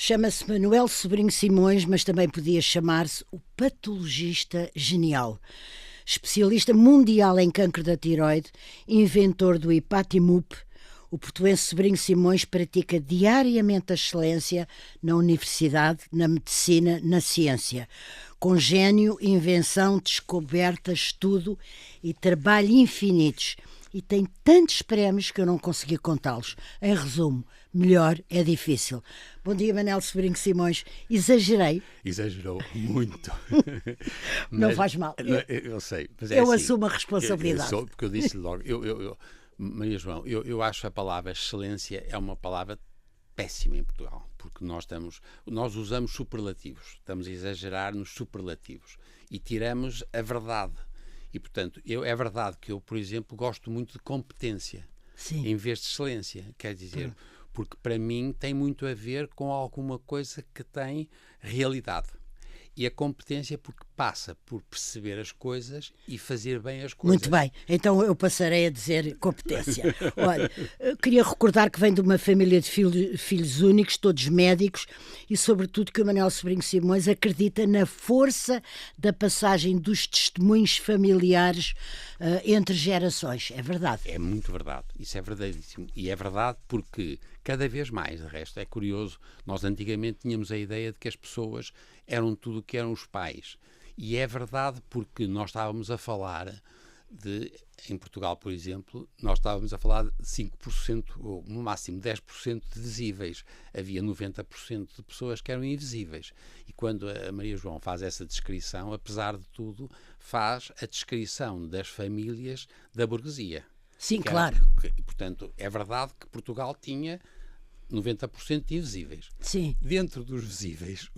Chama-se Manuel Sobrinho Simões, mas também podia chamar-se o patologista genial. Especialista mundial em cancro da tiroide, inventor do Ipatimub, o portuense Sobrinho Simões pratica diariamente a excelência na universidade, na medicina, na ciência. Com gênio, invenção, descoberta, estudo e trabalho infinitos. E tem tantos prémios que eu não consegui contá-los. Em resumo, melhor é difícil. Bom dia, Manuel Sobrinho Simões. Exagerei? Exagerou muito. Não faz mal. Eu sei. Mas é eu assim, assumo a responsabilidade. Porque eu disse logo. Maria João, eu acho a palavra excelência é uma palavra péssima em Portugal. Porque nós usamos superlativos. Estamos a exagerar nos superlativos. E tiramos a verdade. E, portanto, é verdade que eu, por exemplo, gosto muito de competência. Sim. Em vez de excelência. Quer dizer, porque para mim tem muito a ver com alguma coisa que tem realidade. E a competência porque passa por perceber as coisas e fazer bem as coisas. Muito bem, então eu passarei a dizer competência. Olha, queria recordar que vem de uma família de filhos únicos, todos médicos, e sobretudo que o Manuel Sobrinho Simões acredita na força da passagem dos testemunhos familiares entre gerações. É verdade? É muito verdade, isso é verdadeíssimo. E é verdade porque cada vez mais, de resto, é curioso, nós antigamente tínhamos a ideia de que as pessoas eram tudo o que eram os pais. E é verdade porque nós estávamos a falar em Portugal, por exemplo, nós estávamos a falar de 5%, ou no máximo 10% de visíveis. Havia 90% de pessoas que eram invisíveis. E quando a Maria João faz essa descrição, apesar de tudo, faz a descrição das famílias da burguesia. Sim, claro. Portanto, é verdade que Portugal tinha 90% de invisíveis. Sim. Dentro dos visíveis,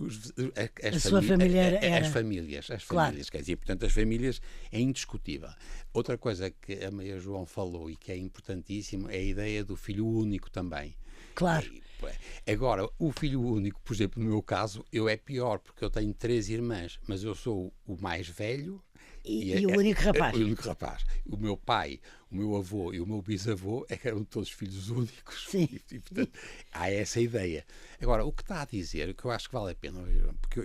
sua família era... as famílias, claro. Quer dizer, portanto, as famílias é indiscutível. Outra coisa que a Maria João falou e que é importantíssimo é a ideia do filho único também. Claro. Agora, o filho único, por exemplo, no meu caso, eu é pior, porque eu tenho 3 irmãs, mas eu sou o mais velho. E o único rapaz. O único rapaz. O meu pai, o meu avô e o meu bisavô eram todos filhos únicos. Sim. E, portanto, há essa ideia. Agora, o que está a dizer, que eu acho que vale a pena, porque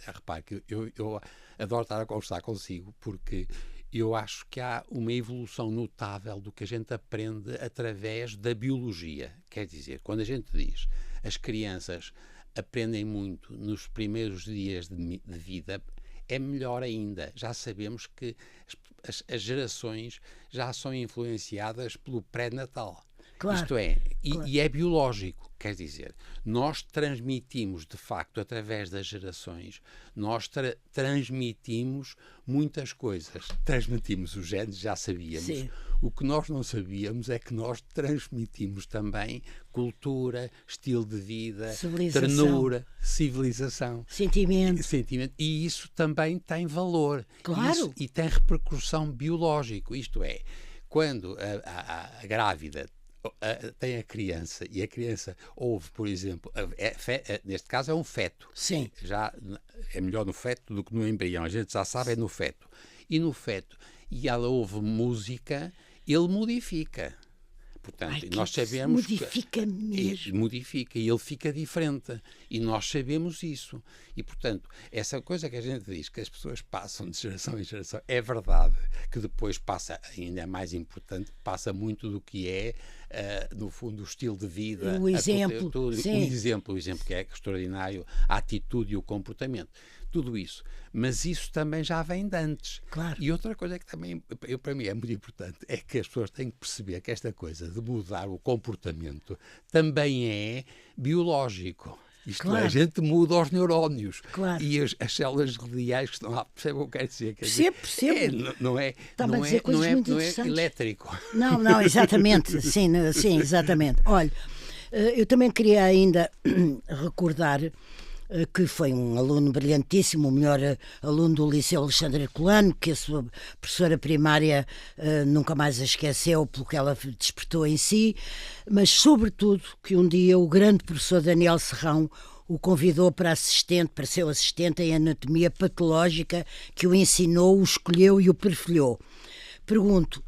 repare que eu adoro estar a conversar consigo, porque eu acho que há uma evolução notável do que a gente aprende através da biologia. Quer dizer, quando a gente diz as crianças aprendem muito nos primeiros dias de vida, é melhor ainda. Já sabemos que as gerações já são influenciadas pelo pré-natal. Claro. Isto é, Claro. e é biológico, quer dizer, nós transmitimos, de facto, através das gerações, nós transmitimos muitas coisas. Transmitimos os genes, já sabíamos. Sim. O que nós não sabíamos é que nós transmitimos também cultura, estilo de vida, ternura, civilização. Sentimento. E isso também tem valor. Claro. E tem repercussão biológica. Isto é, quando a grávida tem a criança e a criança ouve, por exemplo, neste caso é um feto. Sim. Já é melhor no feto do que no embrião. A gente já sabe, é no feto. E no feto, e ela ouve música, ele modifica. Portanto, nós sabemos modifica mesmo. Modifica e ele fica diferente. E nós sabemos isso. E, portanto, essa coisa que a gente diz, que as pessoas passam de geração em geração, é verdade. Que depois passa, ainda é mais importante, passa muito do que é, no fundo, o estilo de vida. O exemplo. O exemplo que é extraordinário, a atitude e o comportamento. Tudo isso. Mas isso também já vem de antes. Claro. E outra coisa que também, para mim, é muito importante, é que as pessoas têm que perceber que esta coisa de mudar o comportamento também é biológico. Isto é, a gente muda os neurónios. Claro. E as células gliais que estão lá, percebe o que eu quero dizer? Percebo. Não é elétrico. Não, exatamente. Sim, exatamente. Olha, eu também queria ainda recordar que foi um aluno brilhantíssimo, o melhor aluno do Liceu Alexandre Herculano, que a sua professora primária nunca mais a esqueceu pelo que ela despertou em si, mas sobretudo que um dia o grande professor Daniel Serrão o convidou para seu assistente em anatomia patológica, que o ensinou, o escolheu e o perfilhou. Pergunto,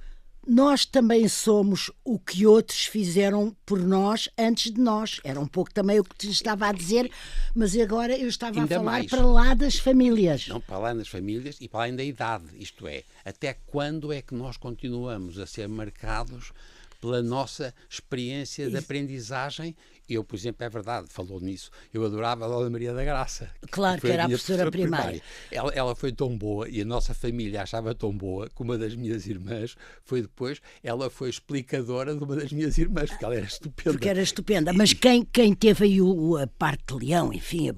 nós também somos o que outros fizeram por nós antes de nós. Era um pouco também o que te estava a dizer, mas agora eu estava Ainda a falar mais. para lá das famílias. Não, para além das famílias e para além da idade. Isto é, até quando é que nós continuamos a ser marcados pela nossa experiência de aprendizagem? Eu, por exemplo, é verdade, falou nisso, eu adorava a Dona Maria da Graça. Claro, que era a professora primária. Ela foi tão boa e a nossa família achava tão boa que uma das minhas irmãs foi depois, ela foi explicadora de uma das minhas irmãs, porque ela era estupenda. Porque era estupenda, mas quem teve aí a parte de leão, enfim,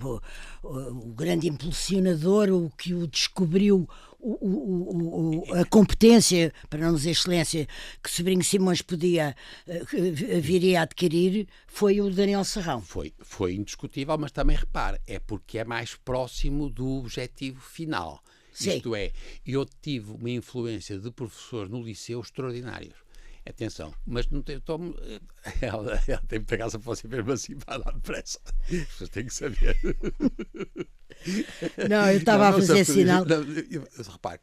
o grande impulsionador, o que o descobriu, a competência, para não dizer excelência, que Sobrinho Simões viria a adquirir, foi o Daniel Serrão. Foi indiscutível, mas também repare, é porque é mais próximo do objetivo final. Sim. Isto é, eu tive uma influência de professores no liceu extraordinários. Atenção, mas não tem, ela tem muita casa para você ver assim para dar depressa. As pessoas têm que saber. Não, eu estava a fazer sinal. Repare,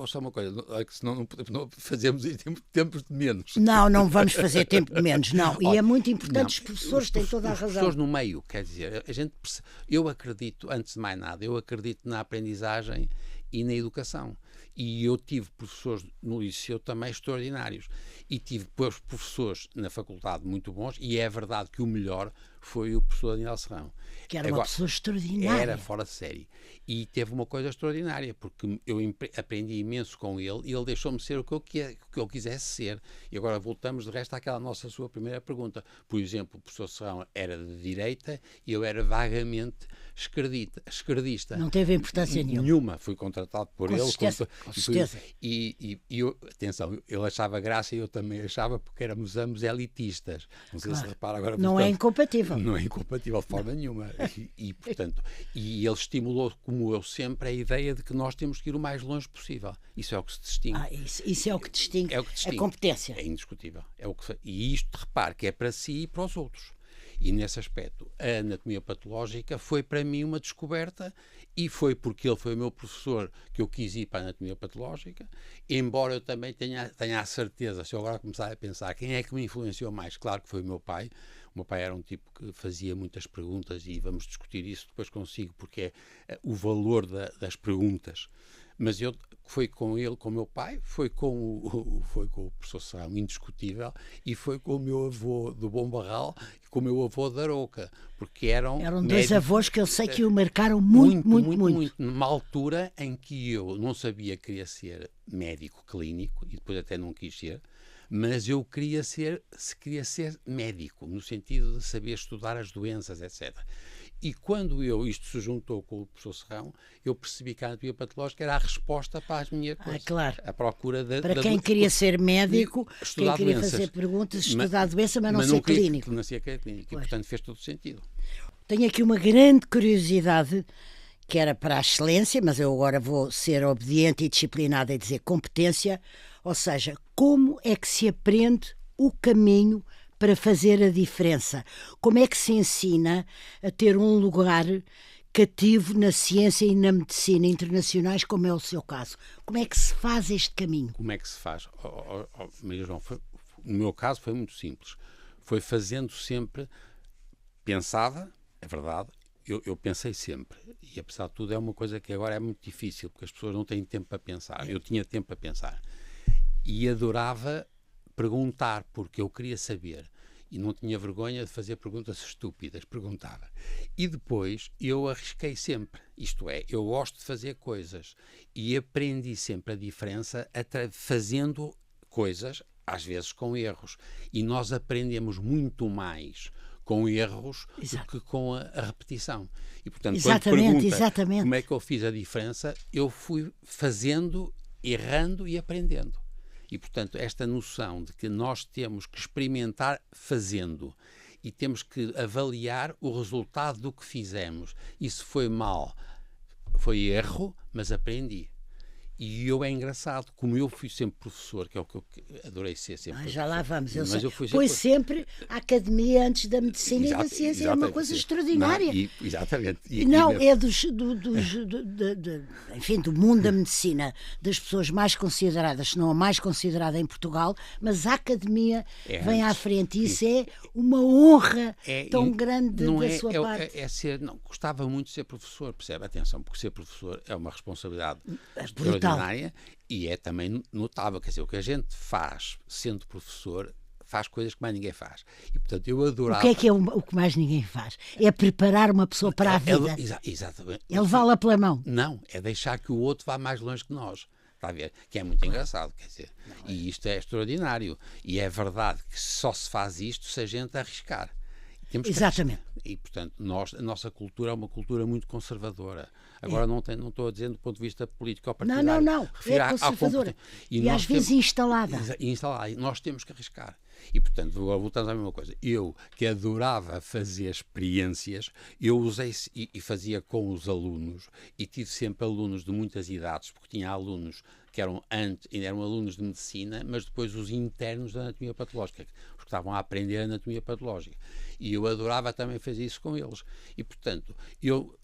só uma coisa, senão não fazemos tempos de menos. Não vamos fazer tempo de menos, não. E é muito importante, os professores têm toda a razão. Os professores no meio, quer dizer, eu acredito, antes de mais nada, eu acredito na aprendizagem e na educação. E eu tive professores no liceu também extraordinários. E tive depois professores na faculdade muito bons, e é verdade que o melhor foi o professor Daniel Serrão. Que era uma pessoa extraordinária. Era fora de série. E teve uma coisa extraordinária, porque eu aprendi imenso com ele e ele deixou-me ser o que eu quisesse ser. E agora voltamos, de resto, àquela sua primeira pergunta. Por exemplo, o professor Serrão era de direita e eu era vagamente esquerdista. Não teve importância nenhuma. Fui contratado por ele. Com certeza. E eu, atenção, ele achava graça e eu também achava, porque éramos ambos elitistas. Não sei se repara agora. Não é incompatível. Não é incompatível de forma nenhuma. Portanto, ele estimulou, como eu sempre, a ideia de que nós temos que ir o mais longe possível. Isso é o que se distingue. Isso é o que distingue. É o que distingue. A competência. É indiscutível. E isto, repare, que é para si e para os outros. E nesse aspecto, a anatomia patológica foi para mim uma descoberta, e foi porque ele foi o meu professor que eu quis ir para a anatomia patológica, embora eu também tenha a certeza, se eu agora começar a pensar quem é que me influenciou mais, claro que foi o meu pai. O meu pai era um tipo que fazia muitas perguntas, e vamos discutir isso depois consigo, porque é o valor das perguntas. Mas foi com ele, com o meu pai, foi com o professor Serrão, indiscutível, e foi com o meu avô do Bom Barral e com o meu avô da Arouca, porque eram dois avós que eu sei que o marcaram muito. Numa altura em que eu não sabia que queria ser médico clínico, e depois até não quis ser, mas eu queria ser médico, no sentido de saber estudar as doenças, etc. E quando isto se juntou com o professor Serrão, eu percebi que a anatomia patológica era a resposta para as minhas coisas. Claro. A procura para quem queria ser médico, quem queria doenças. Fazer perguntas, estudar a doença, mas não ser clínico. Não ser clínico. E, portanto, fez todo o sentido. Tenho aqui uma grande curiosidade, que era para a excelência, mas eu agora vou ser obediente e disciplinada e dizer competência, ou seja, como é que se aprende o caminho para fazer a diferença? Como é que se ensina a ter um lugar cativo na ciência e na medicina internacionais, como é o seu caso? Como é que se faz este caminho? Como é que se faz? Maria João, no meu caso foi muito simples. Foi fazendo sempre, pensava, é verdade, eu pensei sempre, e apesar de tudo é uma coisa que agora é muito difícil, porque as pessoas não têm tempo para pensar. Eu tinha tempo para pensar. E adorava perguntar, porque eu queria saber. E não tinha vergonha de fazer perguntas estúpidas, perguntava. E depois eu arrisquei sempre. Isto é, eu gosto de fazer coisas. E aprendi sempre a diferença fazendo coisas, às vezes com erros. E nós aprendemos muito mais com erros do que com a repetição. E, portanto, quando pergunta como é que eu fiz a diferença, eu fui fazendo, errando e aprendendo. E, portanto, esta noção de que nós temos que experimentar fazendo e temos que avaliar o resultado do que fizemos. E se foi mal, foi erro, mas aprendi. E eu é engraçado, como eu fui sempre professor, que é o que eu adorei ser sempre Já lá vamos. Mas eu fui Pois sempre a academia antes da medicina e da ciência é uma coisa extraordinária. Não, exatamente. Não, é enfim, do mundo da medicina, das pessoas mais consideradas, se não a mais considerada em Portugal, mas a academia vem à frente e isso é uma honra tão grande da sua parte. Gostava muito de ser professor, percebe? Atenção, porque ser professor é uma responsabilidade brutal. E é também notável, quer dizer, o que a gente faz sendo professor faz coisas que mais ninguém faz. E, portanto, eu adorava... O que é o que mais ninguém faz? É preparar uma pessoa para a vida. Exatamente. É levá-la pela mão. Não, é deixar que o outro vá mais longe que nós. Está a ver? Que é muito engraçado, quer dizer. E isto é extraordinário. E é verdade que só se faz isto se a gente arriscar. Exatamente. E, portanto, a nossa cultura é uma cultura muito conservadora. Agora não estou a dizer do ponto de vista político ou partidário. Não. É conservadora. E às vezes instalada. Instalada. E nós temos que arriscar. E, portanto, voltamos à mesma coisa. Eu, que adorava fazer experiências, eu usei e fazia com os alunos, e tive sempre alunos de muitas idades, porque tinha alunos que eram alunos de medicina, mas depois os internos da anatomia patológica, os que estavam a aprender a anatomia patológica. E eu adorava também fazer isso com eles. E, portanto, eu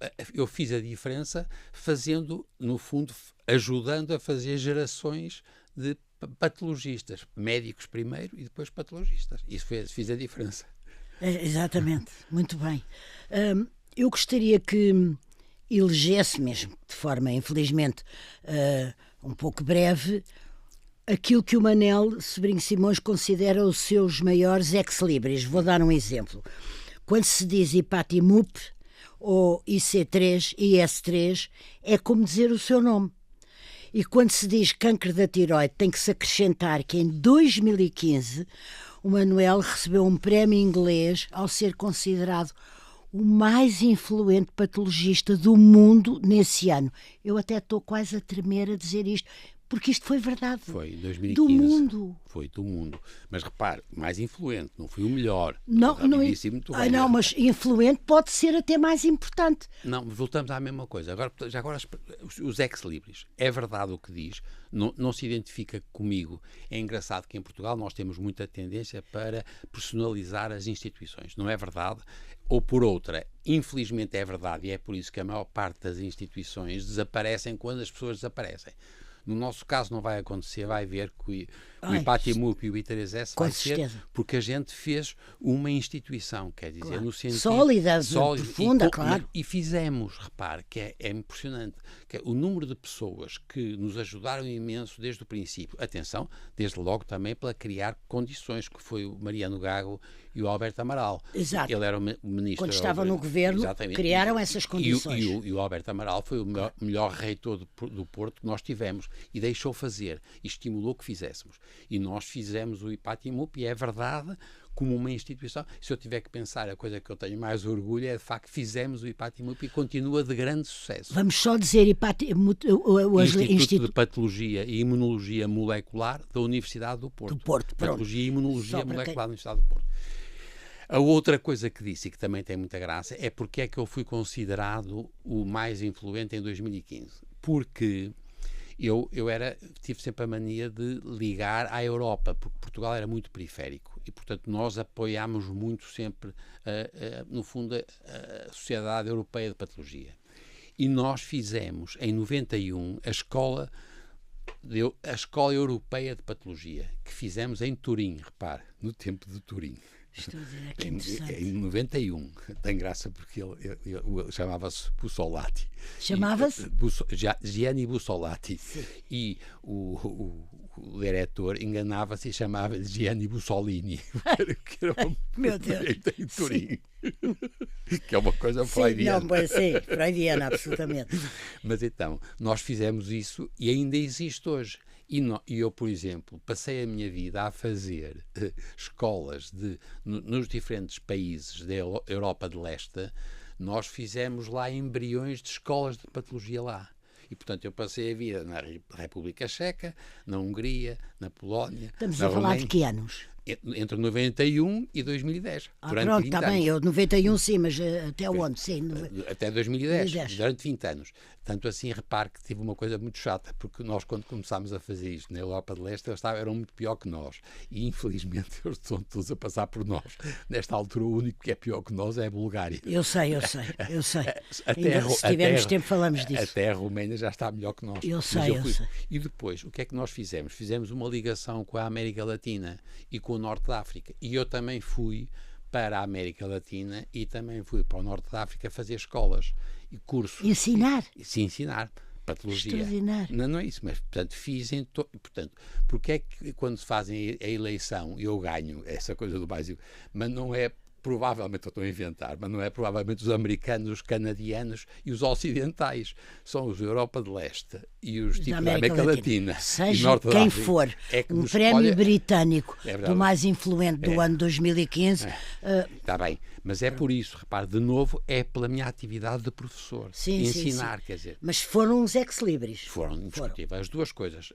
fiz a diferença fazendo, no fundo, ajudando a fazer gerações de patologistas, médicos primeiro e depois patologistas. Isso fiz a diferença. Exatamente, muito bem. Eu gostaria que elegesse mesmo, de forma, infelizmente, um pouco breve, aquilo que o Manel Sobrinho Simões considera os seus maiores ex-libris. Vou dar um exemplo. Quando se diz IPATIMUP ou IC3, IS3, é como dizer o seu nome. E quando se diz câncer da tiroide, tem que se acrescentar que em 2015 o Manuel recebeu um prémio inglês ao ser considerado o mais influente patologista do mundo nesse ano. Eu até estou quase a tremer a dizer isto, porque isto foi verdade. Foi, em 2015. Do mundo. Foi do mundo. Mas repare, mais influente, não foi o melhor. Não, mas influente pode ser até mais importante. Não, voltamos à mesma coisa. Agora os ex-libris. É verdade o que diz, não se identifica comigo. É engraçado que em Portugal nós temos muita tendência para personalizar as instituições. Não é verdade? Ou por outra, infelizmente é verdade, e é por isso que a maior parte das instituições desaparecem quando as pessoas desaparecem. No nosso caso não vai acontecer, vai ver que o IPATIMUP e o I3S vai ser porque a gente fez uma instituição, quer dizer, no sentido... Sólida, profunda, claro. E fizemos, repare, que é impressionante, que o número de pessoas que nos ajudaram imenso desde o princípio. Atenção, desde logo também para criar condições, que foi o Mariano Gago e o Alberto Amaral. Exato. Ele era o ministro... Quando estavam no governo, exatamente, criaram essas condições. E o Alberto Amaral foi o melhor reitor do Porto que nós tivemos e deixou fazer e estimulou que fizéssemos. E nós fizemos o IPATIMUP e é verdade, como uma instituição. Se eu tiver que pensar, a coisa que eu tenho mais orgulho é de facto que fizemos o IPATIMUP e continua de grande sucesso. Vamos só dizer Instituto de Patologia e Imunologia Molecular da Universidade do Porto. Patologia e Imunologia Molecular da Universidade do Porto. A outra coisa que disse, e que também tem muita graça, é porque é que eu fui considerado o mais influente em 2015. Porque eu tive sempre a mania de ligar à Europa, porque Portugal era muito periférico. E, portanto, nós apoiámos muito sempre, no fundo, a Sociedade Europeia de Patologia. E nós fizemos, em 91, a Escola Europeia de Patologia, que fizemos em Turim, repare, no tempo de Turim. Estou a dizer, que interessante. Em 91. Tem graça porque ele chamava-se Bussolati. Chamava-se? Gianni Bussolati. Sim. E o diretor enganava-se e chamava-lhe Gianni Bussolini. Que era Meu Deus. Em Turim. Que é uma coisa freudiana. Sim, freudiana, absolutamente. Mas então, nós fizemos isso e ainda existe hoje. E eu, por exemplo, passei a minha vida a fazer escolas nos diferentes países da Europa de Leste. Nós fizemos lá embriões de escolas de patologia lá. E, portanto, eu passei a vida na República Checa, na Hungria, na Polónia. Estamos a falar de que anos? entre 91 e 2010. Durante pronto, 20 está anos. bem, eu 91 sim, mas até onde? Sim, Até 2010, 2010. durante 20 anos. Tanto assim, repare que tive uma coisa muito chata, porque nós, quando começámos a fazer isto na Europa de Leste, eram muito pior que nós. E, infelizmente, eles estão todos a passar por nós. Nesta altura, o único que é pior que nós é a Bulgária. Eu sei. Se tivermos tempo, falamos disso. Até a Roménia já está melhor que nós. Eu sei. E depois, o que é que nós fizemos? Fizemos uma ligação com a América Latina e com o Norte da África. E eu também fui para a América Latina e também fui para o Norte da África fazer escolas e cursos. Ensinar? Sim, ensinar. Patologia. Extraordinário. Não é isso, mas, portanto, portanto, porque é que quando se fazem a eleição eu ganho essa coisa do básico, mas não é provavelmente, eu estou a inventar, mas não é provavelmente os americanos, os canadianos e os ocidentais. São os da Europa de Leste e os tipos da América Latina. Seja e Norte quem África, for, um prémio britânico do mais influente do ano 2015. Está bem, mas é por isso, repare, de novo, é pela minha atividade de professor. Ensinar, quer dizer. Mas foram uns ex-libris. Foram indiscutíveis. As duas coisas.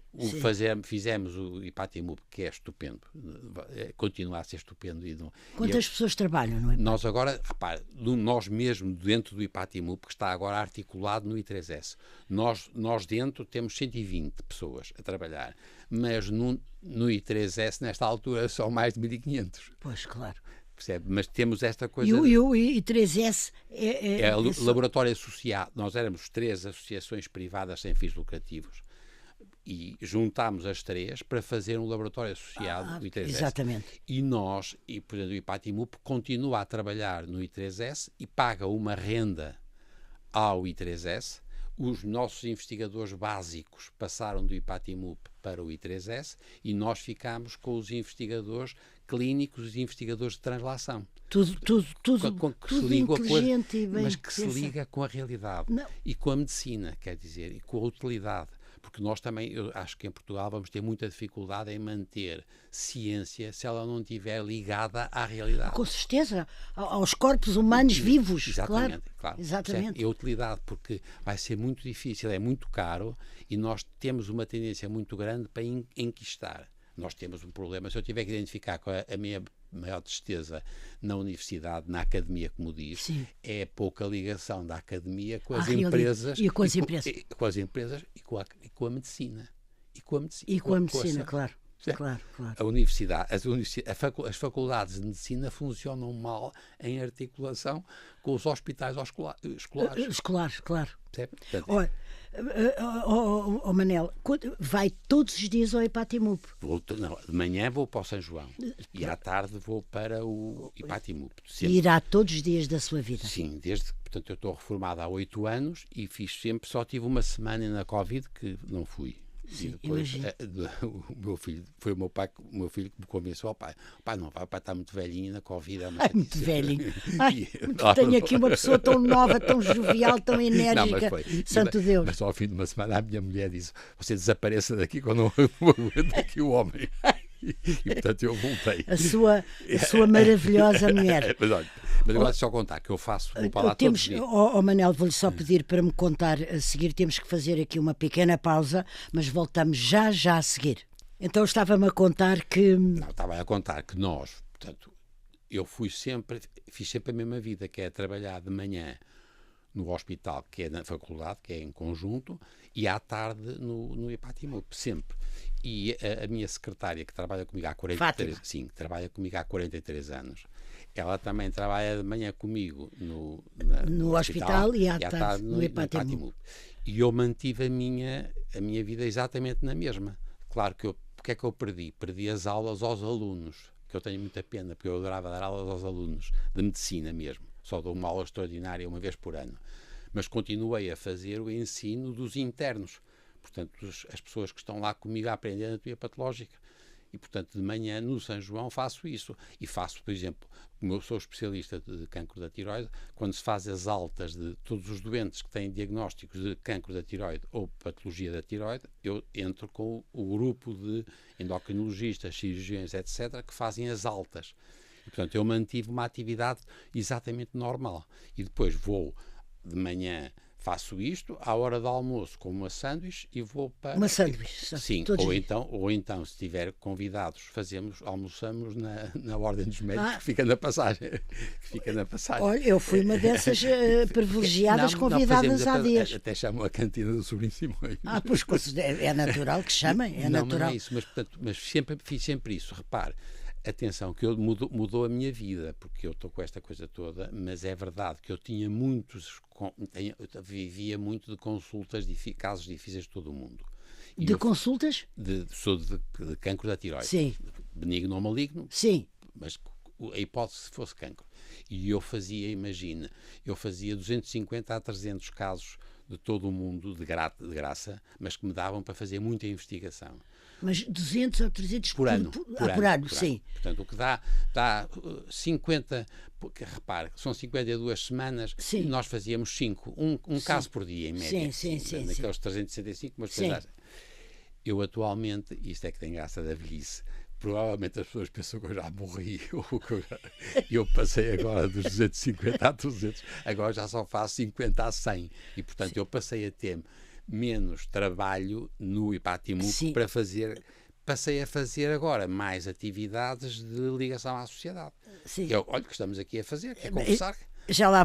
Fizemos o IPATIMUP, que é estupendo, continua a ser estupendo. Quantas pessoas trabalham no IPATIMUP? Nós agora, repare, nós mesmo dentro do IPATIMUP, que está agora articulado no I3S, nós dentro temos 120 pessoas a trabalhar, mas no I3S, nesta altura, são mais de 1.500. Pois, claro. Percebe? Mas temos esta coisa... E o I3S é laboratório associado. Nós éramos 3 associações privadas sem fins lucrativos e juntámos as 3 para fazer um laboratório associado do I3S. Exatamente. E portanto, o IPATIMUP continua a trabalhar no I3S e paga uma renda ao I3S. Os nossos investigadores básicos passaram do IPATIMUP para o I3S e nós ficámos com os investigadores clínicos e investigadores de translação. Tudo inteligente e bem mas que se liga com a realidade e com a medicina, quer dizer, e com a utilidade. Porque nós também, eu acho que em Portugal vamos ter muita dificuldade em manter ciência se ela não estiver ligada à realidade. Com certeza, aos corpos humanos vivos. Exatamente, claro. Exatamente. E a utilidade, porque vai ser muito difícil, é muito caro e nós temos uma tendência muito grande para enquistar. Nós temos um problema, se eu tiver que identificar com a minha maior tristeza na universidade, na academia, como diz, sim, é a pouca ligação da academia com as empresas e com as empresas e com a medicina. Claro. Claro. A universidade, as faculdades de medicina funcionam mal em articulação com os hospitais escolares. Escolares, claro. Portanto, olha, Manel, vai todos os dias ao IPATIMUP? De manhã vou para o São João e à tarde vou para o IPATIMUP. E irá todos os dias da sua vida? Sim, portanto eu estou reformado há 8 anos e só tive uma semana na Covid que não fui. Sim, e depois o meu filho que me convenceu, pai não vai, o pai está muito velhinho na Covid. Muito velhinho. Tenho aqui uma pessoa tão nova, tão jovial, tão enérgica. Santo Deus. Mas ao fim de uma semana a minha mulher disse, você desapareça daqui quando não aguento aqui o homem. E portanto eu voltei. A sua maravilhosa mulher. Mas agora só contar que eu vou para lá todos os dias. Manel, vou-lhe só pedir para me contar a seguir. Temos que fazer aqui uma pequena pausa, mas voltamos já a seguir. Então estava-me a contar que... Não, estava a contar que nós, portanto, fiz sempre a mesma vida, que é trabalhar de manhã no hospital, que é na faculdade, que é em conjunto, e à tarde no IPATIMUP, sempre. E a minha secretária, que trabalha comigo há 43 anos, ela também trabalha de manhã comigo no hospital e à tarde no IPATIMUP. E eu mantive a minha vida exatamente na mesma. Claro que porque é que eu perdi? Perdi as aulas aos alunos, que eu tenho muita pena, porque eu adorava dar aulas aos alunos, de medicina mesmo. Só dou uma aula extraordinária uma vez por ano. Mas continuei a fazer o ensino dos internos. Portanto, as pessoas que estão lá comigo a aprender anatomia patológica. E, portanto, de manhã, no São João, faço isso. E faço, por exemplo, como eu sou especialista de cancro da tiroide, quando se faz as altas de todos os doentes que têm diagnósticos de cancro da tiroide ou patologia da tiroide, eu entro com o grupo de endocrinologistas, cirurgiões, etc., que fazem as altas. E, portanto, eu mantive uma atividade exatamente normal. E depois vou de manhã faço isto, à hora do almoço como uma sanduíche e vou para... Uma sanduíche. Sim, ou então, se tiver convidados, almoçamos na Ordem dos Médicos, que fica na passagem. Olha, eu fui uma dessas privilegiadas convidadas há dias. Até chamam a cantina do Sobrinho Simões. Pois é natural que chamem, é natural. Não é isso, mas fiz sempre isso, repare. Atenção, que mudou a minha vida, porque eu estou com esta coisa toda, mas é verdade que eu tinha eu vivia muito de consultas de casos difíceis de todo o mundo. Consultas? Sou de cancro da tiroide. Sim. Benigno ou maligno. Sim. Mas a hipótese se fosse cancro. E eu fazia 250 a 300 casos de todo o mundo, de graça, mas que me davam para fazer muita investigação. Mas 200 ou 300 por ano. Por ano, sim. Portanto, o que dá 50, porque, repare, são 52 semanas, sim. E nós fazíamos 5, um caso por dia, em média. Sim. Naqueles 365, mas depois eu atualmente, isto é que tem graça da velhice, provavelmente as pessoas pensam que eu já morri, e eu passei agora dos 250 a 300, agora já só faço 50 a 100, e portanto eu passei a ter menos trabalho no IPATIMUP para fazer, passei a fazer agora mais atividades de ligação à sociedade. Sim. Olha o que estamos aqui a fazer, é conversar. Já lá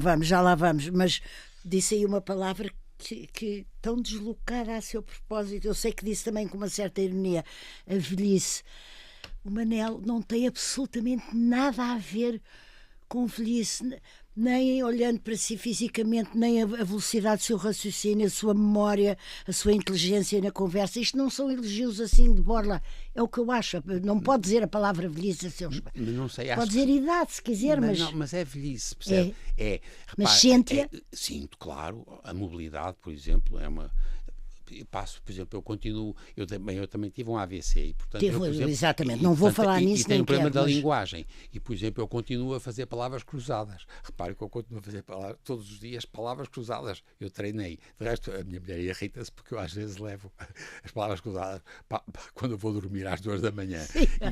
vamos, mas disse aí uma palavra que tão deslocada a seu propósito, eu sei que disse também com uma certa ironia, a velhice. O Manel não tem absolutamente nada a ver com velhice, nem olhando para si fisicamente, nem a velocidade do seu raciocínio, a sua memória, a sua inteligência na conversa. Isto não são elogios assim de borla, é o que eu acho. Não pode dizer a palavra velhice a seus pais. Não sei, pode dizer idade, se quiser, mas... Não, mas é velhice, percebe? Mas sente-a? Sinto, claro. A mobilidade, por exemplo, é uma... Eu passo, por exemplo, eu continuo, eu também tive um AVC e, portanto, exatamente, não vou falar nisso, e tenho nem um problema quero, da linguagem e, por exemplo, eu continuo a fazer palavras cruzadas. Repare que eu continuo a fazer todos os dias palavras cruzadas. Eu treinei. De resto, a minha mulher irrita-se porque eu às vezes levo as palavras cruzadas quando eu vou dormir às 2 da manhã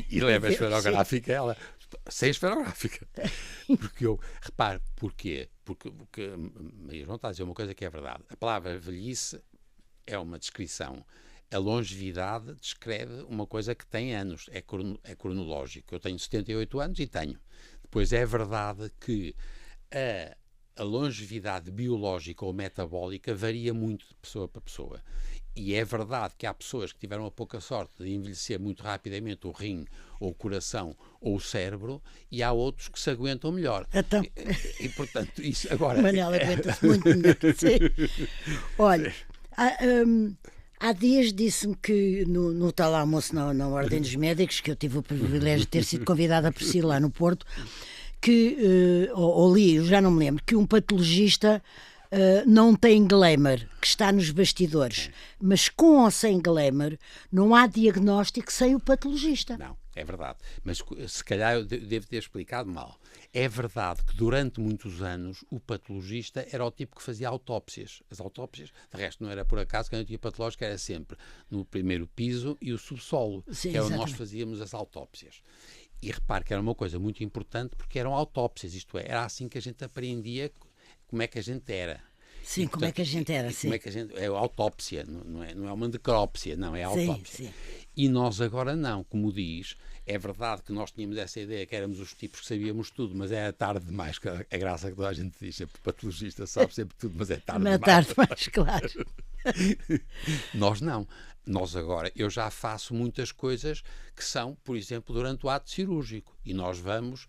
e levo a esferográfica, ela sem esferográfica. Porque repare, porquê? Porque Maria João está a dizer uma coisa que é verdade. A palavra velhice é uma descrição. A longevidade descreve uma coisa que tem anos, é cronológico. Eu tenho 78 anos e tenho. Depois é verdade que a longevidade biológica ou metabólica varia muito de pessoa para pessoa. E é verdade que há pessoas que tiveram a pouca sorte de envelhecer muito rapidamente o rim, ou o coração, ou o cérebro, e há outros que se aguentam melhor. Então... E portanto, isso agora... Manel aguenta-se muito melhor. Sim. Olha... Há dias disse-me que no tal almoço na Ordem dos Médicos, que eu tive o privilégio de ter sido convidada por si lá no Porto, que, ou li, eu já não me lembro, que um patologista não tem glamour, que está nos bastidores. Mas com ou sem glamour, não há diagnóstico sem o patologista. Não, é verdade. Mas se calhar eu devo ter explicado mal. É verdade que durante muitos anos o patologista era o tipo que fazia autópsias. As autópsias, de resto, não era por acaso que a anatomia patológica era sempre no primeiro piso e o subsolo, sim, que era onde nós fazíamos as autópsias. E repare que era uma coisa muito importante porque eram autópsias, isto é, era assim que a gente aprendia como é que a gente era. Sim, portanto, como é que a gente era, sim. Como é que a gente, é a autópsia, não é uma necrópsia, não, é a autópsia. Sim. E nós agora não, como diz, é verdade que nós tínhamos essa ideia que éramos os tipos que sabíamos tudo, mas é tarde demais, que a graça que toda a gente diz, sempre patologista sabe sempre tudo, mas é tarde demais. Tarde demais, claro. Nós não. Nós agora, eu já faço muitas coisas que são, por exemplo, durante o ato cirúrgico, e nós vamos...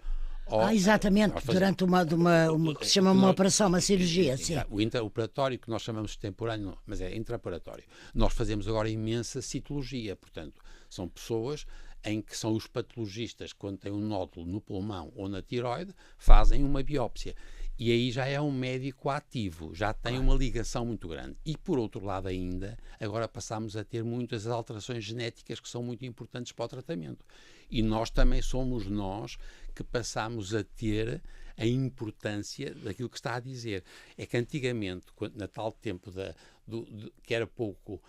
exatamente, durante uma que se chama uma operação, uma cirurgia, sim. O intraoperatório, que nós chamamos de extemporâneo, mas é intraoperatório. Nós fazemos agora imensa citologia, portanto, são pessoas em que são os patologistas, quando têm um nódulo no pulmão ou na tiroide, fazem uma biópsia. E aí já é um médico ativo, já tem uma ligação muito grande. E, por outro lado ainda, agora passamos a ter muitas alterações genéticas que são muito importantes para o tratamento. E nós também somos nós que passamos a ter a importância daquilo que está a dizer. É que antigamente, na tal tempo que era pouco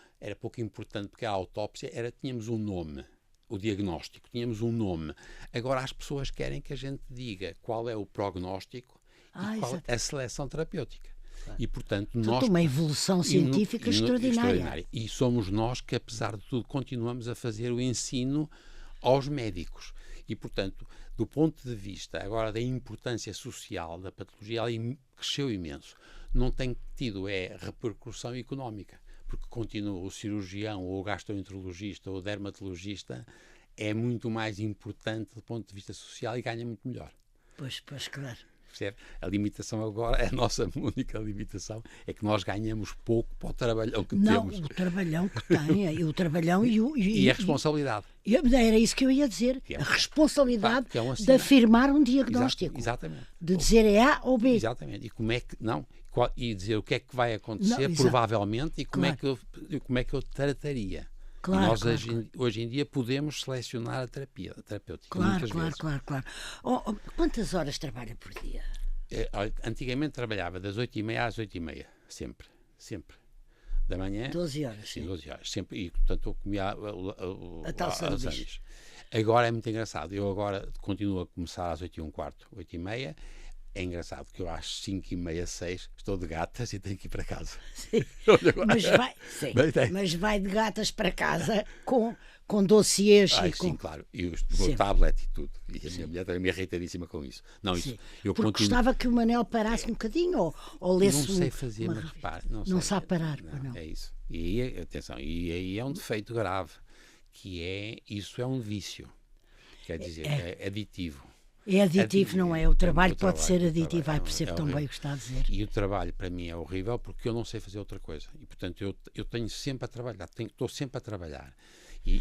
importante, porque a autópsia tínhamos um nome, o diagnóstico, tínhamos um nome. Agora as pessoas querem que a gente diga qual é o prognóstico e qual é a seleção terapêutica. E, portanto, Portanto, uma evolução científica extraordinária. E somos nós que, apesar de tudo, continuamos a fazer o ensino aos médicos. E, portanto, do ponto de vista agora da importância social da patologia, ela cresceu imenso. Não tem tido repercussão económica, porque continua o cirurgião, ou o gastroenterologista, ou o dermatologista, é muito mais importante do ponto de vista social e ganha muito melhor. Pois, claro. Percebe? A limitação agora, a nossa única limitação, é que nós ganhamos pouco para o trabalhão que temos. Não, o trabalhão que tem, o trabalhão e a responsabilidade. Era isso que eu ia dizer. A responsabilidade assim, de afirmar um diagnóstico. Exatamente. De dizer é A ou B. Exatamente. E como é que... Não, e dizer o que é que vai acontecer, provavelmente, e como é que eu trataria. Claro, e nós claro. hoje em dia podemos selecionar a terapêutica. Claro. Quantas horas trabalha por dia? Antigamente trabalhava das 8h30 às 8h30, sempre. Da manhã. 12 horas. Sim, 12 horas. Sempre. E, portanto, eu comia a tal sanduíche. Agora é muito engraçado. Eu agora continuo a começar às 8h15, 8h30. É engraçado que eu às 5h30, 6 estou de gatas e tenho que ir para casa. Sim. Mas vai de gatas para casa com dossiês. Sim, claro. E o meu tablet e tudo. E a minha mulher também me irritadíssima com isso. Não, isso gostava que o Manel parasse um bocadinho ou lesse. Não sei fazer, mas repare. Não sabe parar. Não. É isso. E aí, atenção, e aí é um defeito grave, que isso é um vício. Quer dizer, é aditivo. É aditivo, não é? O trabalho pode ser aditivo, vai perceber tão bem o que está a dizer. E o trabalho, para mim, é horrível porque eu não sei fazer outra coisa. E, portanto, eu tenho sempre a trabalhar, estou sempre a trabalhar.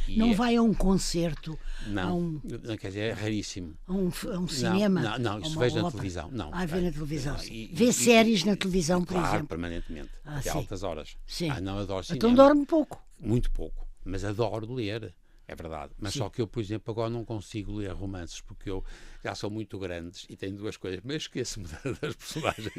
Não vai a um concerto? Não, quer dizer, é raríssimo. A um cinema? Não, isso vejo na televisão. Não, vê na televisão. Vê séries na televisão, por exemplo? Claro, permanentemente, até altas horas. Sim. Não adoro cinema. Então dorme pouco? Muito pouco, mas adoro ler. É verdade, mas só que eu, por exemplo, agora não consigo ler romances porque eu já sou muito grandes e tenho duas coisas, mas esqueço-me das personagens.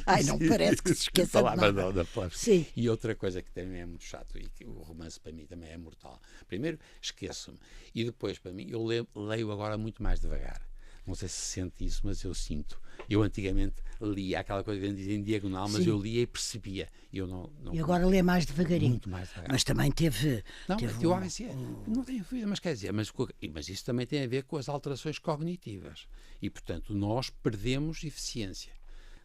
Ai, não parece que se esqueça de nada. Sim. E outra coisa que também é muito chato e que o romance para mim também é mortal. Primeiro, esqueço-me e depois, para mim, eu leio agora muito mais devagar. Não sei se sente isso, mas eu sinto. Eu antigamente lia aquela coisa que dizia em diagonal, mas eu lia e percebia. E agora lê mais devagarinho. Muito mais devagar. Mas também teve. Não tenho dúvida, mas quer dizer, mas isso também tem a ver com as alterações cognitivas. E, portanto, nós perdemos eficiência.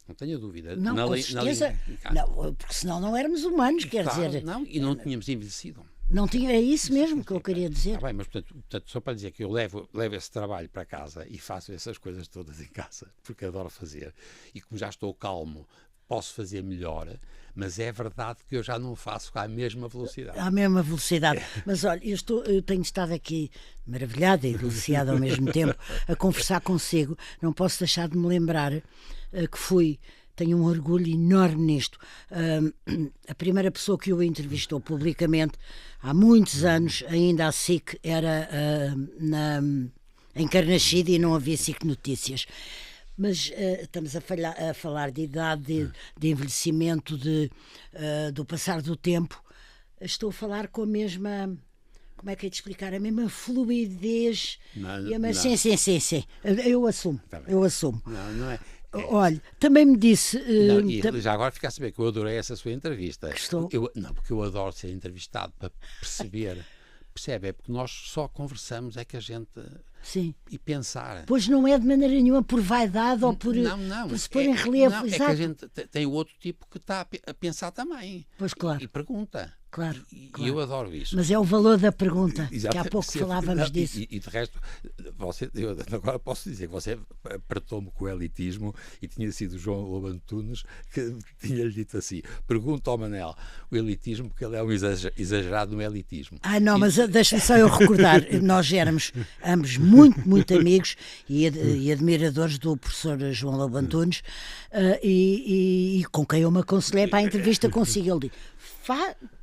Não tenho dúvida. Não, com certeza. Não, porque senão não éramos humanos, quer dizer. Não, e não tínhamos envelhecido. Não tinha, é isso mesmo que eu queria dizer. Está bem, mas portanto, só para dizer que eu levo esse trabalho para casa e faço essas coisas todas em casa, porque adoro fazer. E como já estou calmo, posso fazer melhor, mas é verdade que eu já não faço à mesma velocidade. À mesma velocidade. Mas olha, eu tenho estado aqui maravilhada e deliciada ao mesmo tempo a conversar consigo. Não posso deixar de me lembrar que tenho um orgulho enorme nisto. A primeira pessoa que o entrevistou publicamente, há muitos anos, ainda a SIC era em Carnaxide e não havia SIC Notícias. Mas estamos a falar de idade, de envelhecimento, do passar do tempo. Estou a falar com a mesma... Como é que é de explicar? A mesma fluidez. Sim. Eu assumo. Não é... Olha, também me disse... já agora fica a saber que eu adorei essa sua entrevista. Gostou? Porque eu adoro ser entrevistado para perceber. Percebe? É porque nós só conversamos, é que a gente... Sim. E pensar. Pois não é de maneira nenhuma por vaidade ou por se pôr em relevo. Não, é que a gente tem o outro tipo que está a pensar também. Pois claro. E pergunta. Claro. E eu adoro isso. Mas é o valor da pergunta, que há pouco falávamos disso. E de resto, eu agora posso dizer que você apertou-me com o elitismo e tinha sido o João Lobo Antunes que tinha-lhe dito assim: pergunta ao Manel o elitismo, porque ele é um exagerado no elitismo. Não, mas deixa-me só eu recordar, nós éramos ambos muito amigos e admiradores do professor João Lobo Antunes e com quem eu me aconselhei para a entrevista consigo. Ele disse: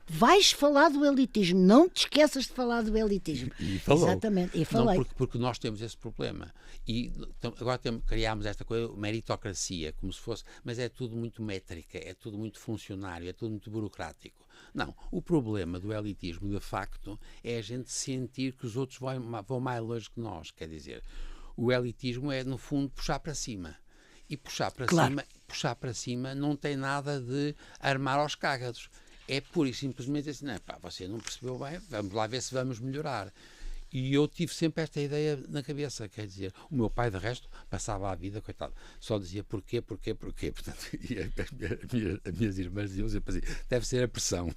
vais falar do elitismo, não te esqueças de falar do elitismo. E falou. Exatamente, e falei. Não, porque nós temos esse problema. E agora criámos esta coisa, meritocracia, como se fosse, mas é tudo muito métrica, é tudo muito funcionário, é tudo muito burocrático. Não, o problema do elitismo, de facto, é a gente sentir que os outros vão mais longe que nós. Quer dizer, o elitismo é, no fundo, puxar para cima. E puxar para puxar para cima não tem nada de armar aos cágados. É pura e simplesmente assim, não, pá, você não percebeu bem, vamos lá ver se vamos melhorar. E eu tive sempre esta ideia na cabeça, quer dizer, o meu pai, de resto, passava a vida, coitado, só dizia porquê. Portanto, e as minhas irmãs diziam sempre assim, deve ser a pressão.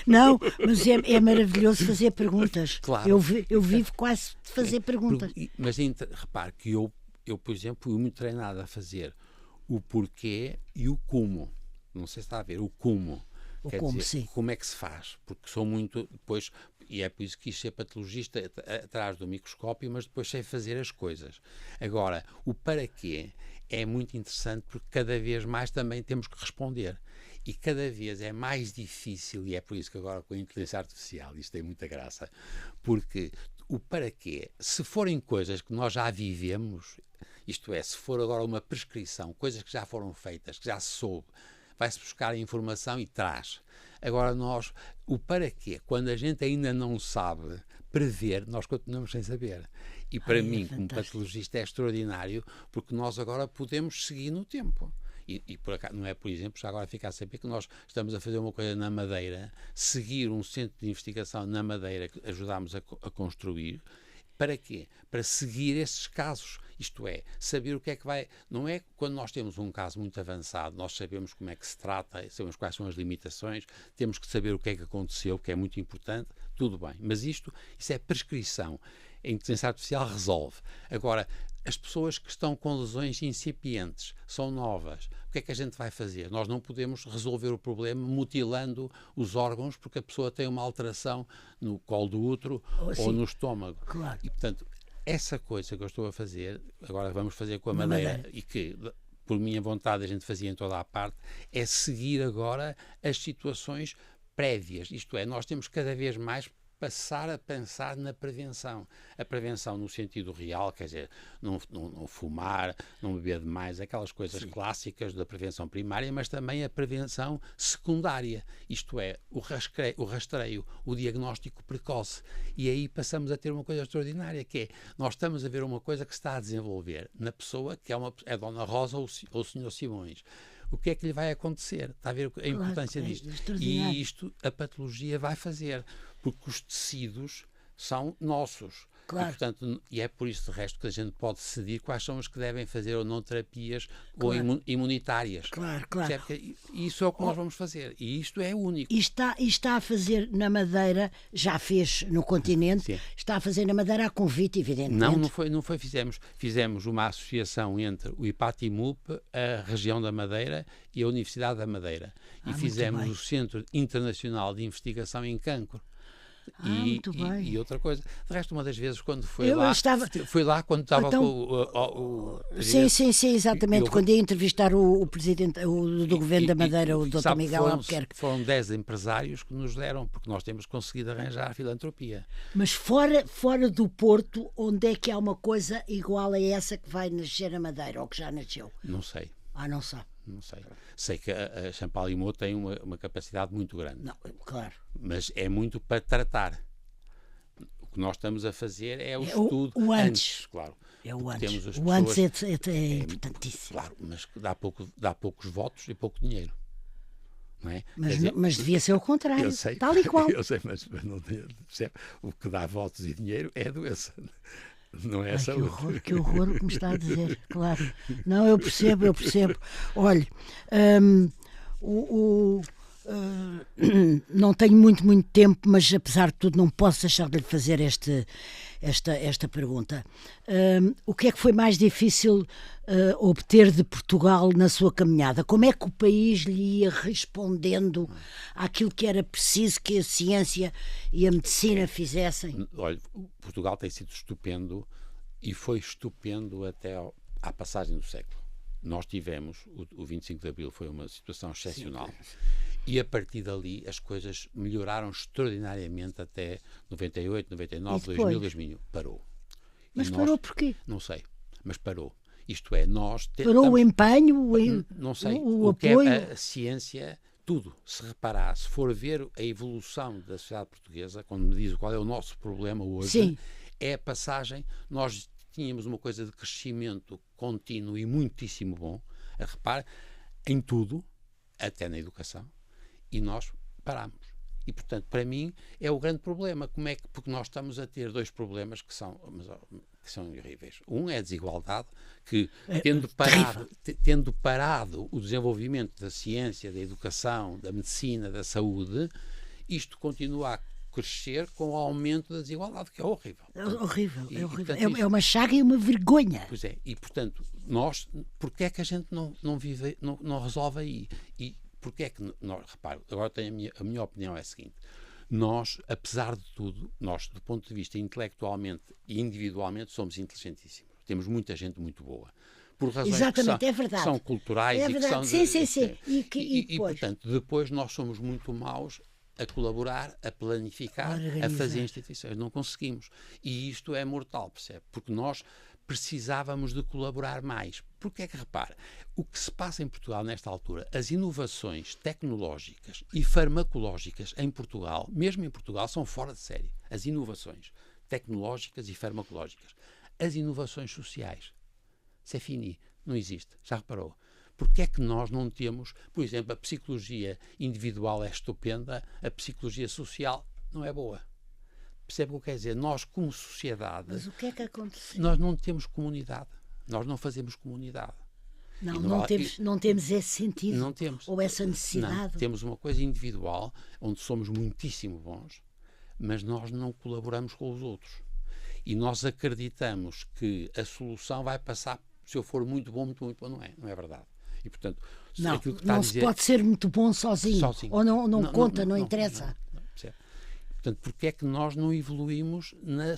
Não, mas é maravilhoso fazer perguntas. Claro. Eu vivo quase de fazer perguntas. Mas repare que eu, por exemplo, fui muito treinado a fazer o porquê e o como. Não sei se está a ver, o como. O Quer como, dizer, sim. como é que se faz? Porque sou muito, depois, e é por isso que quis ser patologista atrás do microscópio, mas depois sei fazer as coisas. Agora, o para quê é muito interessante porque cada vez mais também temos que responder. E cada vez é mais difícil, e é por isso que agora com a inteligência artificial isto tem muita graça, porque o para quê, se forem coisas que nós já vivemos, isto é, se for agora uma prescrição, coisas que já foram feitas, que já se soube, vai-se buscar a informação e traz. Agora nós, o para quê, quando a gente ainda não sabe prever, nós continuamos sem saber. E para mim, como patologista, é extraordinário, porque nós agora podemos seguir no tempo. E por acaso, não é, por exemplo, já agora fica a saber que nós estamos a fazer uma coisa na Madeira, seguir um centro de investigação na Madeira que ajudámos a construir. Para quê? Para seguir esses casos. Isto é, saber o que é que vai... Não é quando nós temos um caso muito avançado, nós sabemos como é que se trata, sabemos quais são as limitações, temos que saber o que é que aconteceu, que é muito importante, tudo bem. Mas isso é prescrição. A inteligência artificial resolve. Agora, as pessoas que estão com lesões incipientes, são novas, o que é que a gente vai fazer? Nós não podemos resolver o problema mutilando os órgãos porque a pessoa tem uma alteração no colo do útero ou no estômago. Claro. E, portanto, essa coisa que eu estou a fazer, agora vamos fazer com a Madeira, e que, por minha vontade, a gente fazia em toda a parte, é seguir agora as situações prévias. Isto é, nós temos cada vez mais passar a pensar na prevenção. A prevenção no sentido real, quer dizer, não fumar, não beber demais, aquelas coisas clássicas da prevenção primária, mas também a prevenção secundária, isto é, o rastreio, o diagnóstico precoce. E aí passamos a ter uma coisa extraordinária, que é, nós estamos a ver uma coisa que se está a desenvolver na pessoa, que é Dona Rosa ou o Sr. Simões. O que é que lhe vai acontecer? Está a ver a importância disto? E isto a patologia vai fazer, porque os tecidos são nossos. Claro. E, portanto, é por isso, de resto, que a gente pode decidir quais são os que devem fazer ou não terapias ou imunitárias. Claro. Isso é o que nós vamos fazer. E isto é único. E está a fazer na Madeira, já fez no continente, Sim. Está a fazer na Madeira a convite, evidentemente. Não foi. Fizemos uma associação entre o IPATIMUP, a região da Madeira e a Universidade da Madeira. E fizemos o Centro Internacional de Investigação em Cancro. E outra coisa, de resto, uma das vezes quando foi lá quando estava com o Sim, exatamente, quando ia entrevistar o presidente do governo da Madeira, o Dr. Miguel Albuquerque. Foram 10 empresários que nos deram, porque nós temos conseguido arranjar filantropia. Mas fora do Porto, onde é que há uma coisa igual a essa que vai nascer na Madeira, ou que já nasceu? Não sei. Não sabe. Não sei. Sei que a Champalimau tem uma capacidade muito grande. Não, claro. Mas é muito para tratar. O que nós estamos a fazer é o estudo o antes. Claro. É o antes. Temos as o pessoas, antes é importantíssimo. Claro, mas dá poucos votos e pouco dinheiro. Não é? Mas devia ser o contrário. Eu sei, tal e qual. Eu sei, mas não o que dá votos e dinheiro é a doença. Não é saúde. Que horror o que me está a dizer, claro. Não, eu percebo. Olhe, não tenho muito tempo, mas apesar de tudo não posso deixar de lhe fazer esta pergunta. O que é que foi mais difícil obter de Portugal na sua caminhada? Como é que o país lhe ia respondendo àquilo que era preciso que a ciência e a medicina fizessem? Olha, Portugal tem sido estupendo e foi estupendo até à passagem do século. Nós tivemos, o 25 de Abril foi uma situação excepcional. Sim. E a partir dali as coisas melhoraram extraordinariamente até 98, 99, 2000, 2001. Parou. Mas parou porquê? Não sei, mas parou. Isto é, parou o empenho, não sei, o apoio? Que é a ciência, tudo. Se reparar, se for ver a evolução da sociedade portuguesa, quando me diz qual é o nosso problema hoje, sim, é a passagem. Nós tínhamos uma coisa de crescimento contínuo e muitíssimo bom. Repare, em tudo, até na educação, e nós paramos. E, portanto, para mim, é o grande problema. Porque nós estamos a ter dois problemas que são horríveis. Um é a desigualdade, que tendo parado o desenvolvimento da ciência, da educação, da medicina, da saúde, isto continua a crescer com o aumento da desigualdade, que é horrível. É horrível, é horrível. Portanto, é uma chaga e uma vergonha. Pois é, e portanto, porque é que a gente não vive, não resolve aí? E porque é que, repare, agora a minha opinião é a seguinte: nós, apesar de tudo, nós, do ponto de vista intelectualmente e individualmente, somos inteligentíssimos. Temos muita gente muito boa. Por razões que são culturais e que são... Sim. E, portanto, depois nós somos muito maus a colaborar, a planificar, a fazer instituições. Não conseguimos. E isto é mortal, percebe? Porque nós precisávamos de colaborar mais. Porque é que, repara, o que se passa em Portugal nesta altura, as inovações tecnológicas e farmacológicas em Portugal, mesmo em Portugal, são fora de série. As inovações tecnológicas e farmacológicas. As inovações sociais. C'est fini. Não existe. Já reparou? Porque é que nós não temos, por exemplo, a psicologia individual é estupenda, a psicologia social não é boa. Percebe o que quer dizer? Nós, como sociedade... Mas o que é que aconteceu? Nós não temos comunidade. Nós não fazemos comunidade. Não temos esse sentido. Não temos. Ou essa necessidade. Não, temos uma coisa individual, onde somos muitíssimo bons, mas nós não colaboramos com os outros. E nós acreditamos que a solução vai passar, se eu for muito bom, não é. Não é verdade. E, portanto, não se pode ser muito bom sozinho. Ou não conta, não interessa. Portanto, porque é que nós não evoluímos na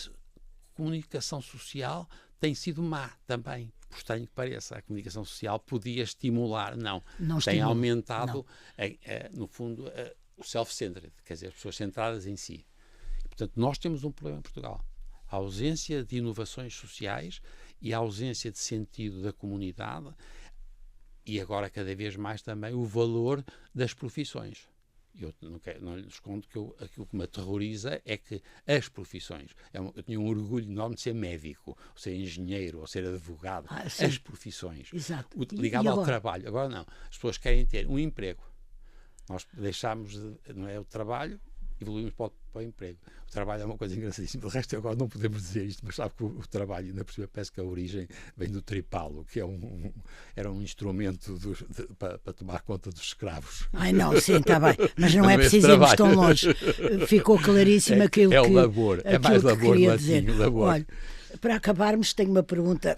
comunicação social? Tem sido má também. Por estranho que pareça, a comunicação social podia estimular. Não tem aumentado, no fundo, o self-centered, quer dizer, as pessoas centradas em si. E, portanto, nós temos um problema em Portugal. A ausência de inovações sociais e a ausência de sentido da comunidade. E agora, cada vez mais, também o valor das profissões. Eu não lhe escondo que aquilo que me aterroriza é que as profissões... Eu tinha um orgulho enorme de ser médico, ou ser engenheiro, ou ser advogado. As profissões. Exato. Ligado ao trabalho. Agora não. As pessoas querem ter um emprego. Nós deixámos, não é o trabalho, evoluímos para o emprego. O trabalho é uma coisa engraçadíssima. De resto, agora não podemos dizer isto, mas sabe que o trabalho, ainda por cima, parece que a origem vem do tripalo, que era um instrumento para tomar conta dos escravos. Ai, não, sim, está bem. Mas não é preciso irmos tão longe. Ficou claríssimo aquilo que... É o labor. É mais labor no latim. Olha, para acabarmos, tenho uma pergunta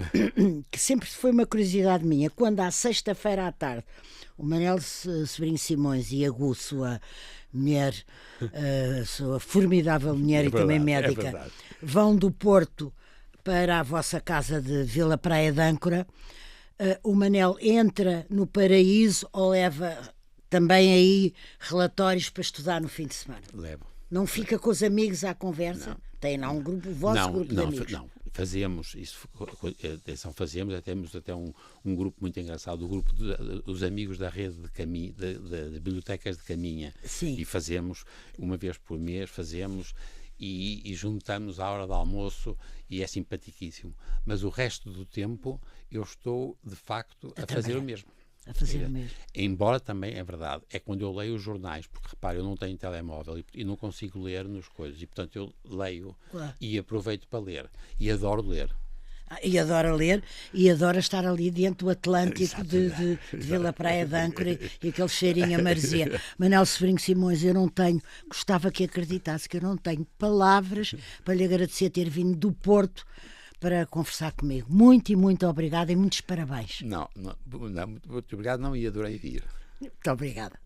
que sempre foi uma curiosidade minha. Quando, à sexta-feira à tarde, o Manel Severino Simões e a Gu, sua mulher, sua formidável mulher e também médica, vão do Porto para a vossa casa de Vila Praia de Âncora, o Manel entra no paraíso ou leva também aí relatórios para estudar no fim de semana? Levo. Não fica com os amigos à conversa? Não. Tem lá um grupo, o vosso grupo de amigos? Não. Fazemos isso, temos até um grupo muito engraçado, o grupo dos amigos da rede de bibliotecas de Caminha. Sim. E fazemos uma vez por mês, e juntamos à hora do almoço e é simpaticíssimo. Mas o resto do tempo eu estou, de facto, a fazer o mesmo. A fazer o mesmo. Embora também, é verdade, é quando eu leio os jornais, porque repare, eu não tenho telemóvel e não consigo ler nas coisas, e portanto eu leio e aproveito para ler, e adoro ler. E adora ler e adora estar ali dentro do Atlântico de Vila Praia de Âncora e aquele cheirinho a maresia. Manel Severino Simões, gostava que acreditasse que eu não tenho palavras para lhe agradecer ter vindo do Porto para conversar comigo. Muito e muito obrigada e muitos parabéns. Não, muito obrigado, e adorei vir. Muito obrigada.